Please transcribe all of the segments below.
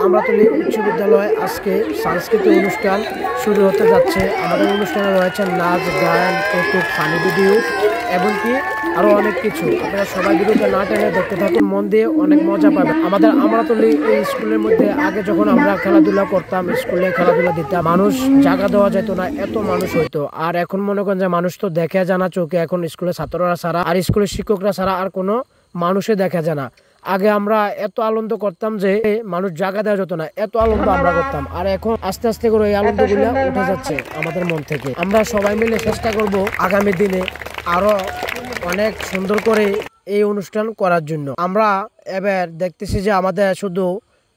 আমরাতলী উচ্চ বিদ্যালয়ে আজকে সাংস্কৃতিক অনুষ্ঠান শুরু হতে যাচ্ছে। আমাদের অনুষ্ঠানে রয়েছে নাচ, গান, কৌতুক, ফানি ভিডিও এমনকি আরো অনেক কিছু। আপনারা সবাই ভিডিওটা না টেনে দেখতে থাকুন, মন দিয়ে অনেক মজা পাবেন। আমাদের আমরাতলী এই স্কুলের মধ্যে আগে যখন আমরা খেলাধুলা করতাম, স্কুলে খেলাধুলা দিতাম, মানুষ জায়গা দেওয়া যেত না, এত মানুষ হইতো। আর এখন মনে করেন যে মানুষ তো দেখে জানা চোখে, এখন স্কুলের ছাত্ররা ছাড়া আর স্কুলের শিক্ষকরা ছাড়া আর কোনো মানুষে দেখা যায় না। আগে আমরা এত আনন্দ করতাম যে মানুষ জায়গা দেওয়া যেত না, এত আনন্দ আমরা করতাম। আর এখন আস্তে আস্তে করে এই আনন্দগুলো উঠে যাচ্ছে আমাদের মন থেকে। আমরা সবাই মিলে চেষ্টা করব আগামী দিনে আরো অনেক সুন্দর করে এই অনুষ্ঠান করার জন্য। আমরা এবার দেখতেছি যে আমাদের শুধু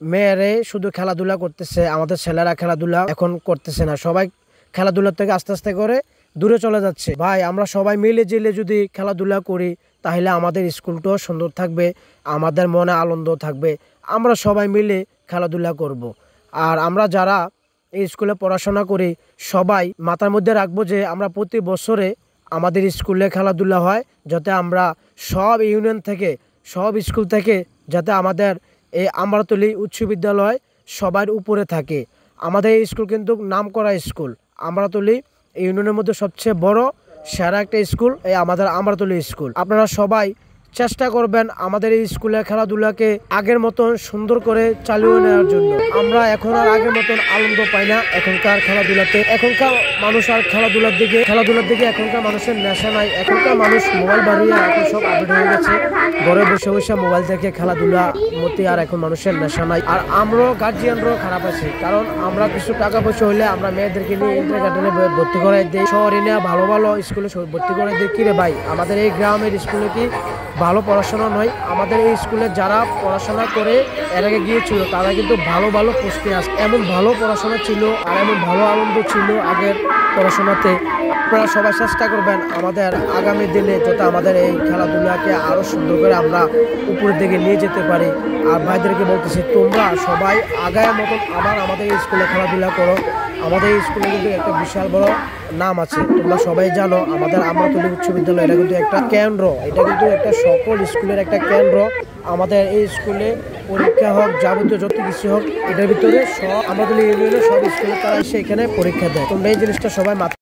মেয়েরে শুধু খেলাধুলা করতেছে, আমাদের ছেলেরা খেলাধুলা এখন করতেছে না। সবাই খেলাধুলার থেকে আস্তে আস্তে করে দূরে চলে যাচ্ছে। ভাই, আমরা সবাই মিলে জিলে যদি খেলাধুলা করি তাহলে আমাদের স্কুলটাও সুন্দর থাকবে, আমাদের মনে আনন্দ থাকবে। আমরা সবাই মিলে খেলাধুলা করব। আর আমরা যারা এই স্কুলে পড়াশোনা করি সবাই মাথার মধ্যে রাখবো যে আমরা প্রতি বছরে আমাদের স্কুলে খেলাধুলা হয়, যাতে আমরা সব ইউনিয়ন থেকে, সব স্কুল থেকে যাতে আমাদের এই আমরাতলী উচ্চ বিদ্যালয় সবার উপরে থাকে। আমাদের এই স্কুল কিন্তু নামকরা স্কুল। আমরাতলী ইউনিয়নের মধ্যে সবচেয়ে বড় সেরা একটা স্কুল এই আমাদের আমরাতলী স্কুল। আপনারা সবাই চেষ্টা করবেন আমাদের এই স্কুলের খেলাধুলাকে আগের মতন সুন্দর করে চালিয়ে নেওয়ার জন্য। আমরা এখন আর আগের মতন আনন্দ পাই না এখনকার খেলাধুলাতে। এখনকার মানুষ আর খেলাধুলার দিকে এখনকার মানুষের নেশা নাই। এখনকার মানুষ মোবাইল বাড়িয়ে এখন সব আপডেট হয়ে গেছে, ঘরে বসে বসে মোবাইল থেকে খেলাধুলা মতে আর এখন মানুষের নেশা নাই। আর আমরাও গার্জিয়ানরাও খারাপ আছি, কারণ আমরা কিছু টাকা পয়সা হইলে আমরা মেয়েদেরকে নিয়ে ইন্টার গার্ডেনে ভর্তি করাই দিই, শহরে নিয়ে ভালো ভালো স্কুলে ভর্তি করে দিই। কিরে ভাই, আমাদের এই গ্রামের স্কুলে কি ভালো পড়াশোনা নয়? আমাদের এই স্কুলে যারা পড়াশোনা করে এর আগে গিয়েছিল তারা কিন্তু ভালো ভালো পোস্টে আসে। এমন ভালো পড়াশোনা ছিল আর এমন ভালো আনন্দ ছিল আগের পড়াশোনাতে। আপনারা সবাই চেষ্টা করবেন আমাদের আগামী দিনে যাতে আমাদের এই খেলাধুলাকে আরও সুন্দর করে আমরা উপরের দিকে নিয়ে যেতে পারি। আর ভাইদেরকে বলতেছি, তোমরা সবাই আগায়ের মতন আবার আমাদের এই স্কুলে খেলাধুলা করো। আমাদের এই স্কুলে কিন্তু একটা বিশাল বড় নাম আছে, তোমরা সবাই জানো। আমাদের আমরাতলী উচ্চ বিদ্যালয় এটা কিন্তু একটা কেন্দ্র, এটা কিন্তু একটা সকল স্কুলের একটা কেন্দ্র। আমাদের এই স্কুলে পরীক্ষা হোক, যাবতীয় যত কিছু হোক, এটার ভিতরে সব আমরাতলী ইউনিয়নের সব স্কুলে তারা এসে এখানে পরীক্ষা দেয়। তোমরা এই জিনিসটা সবাই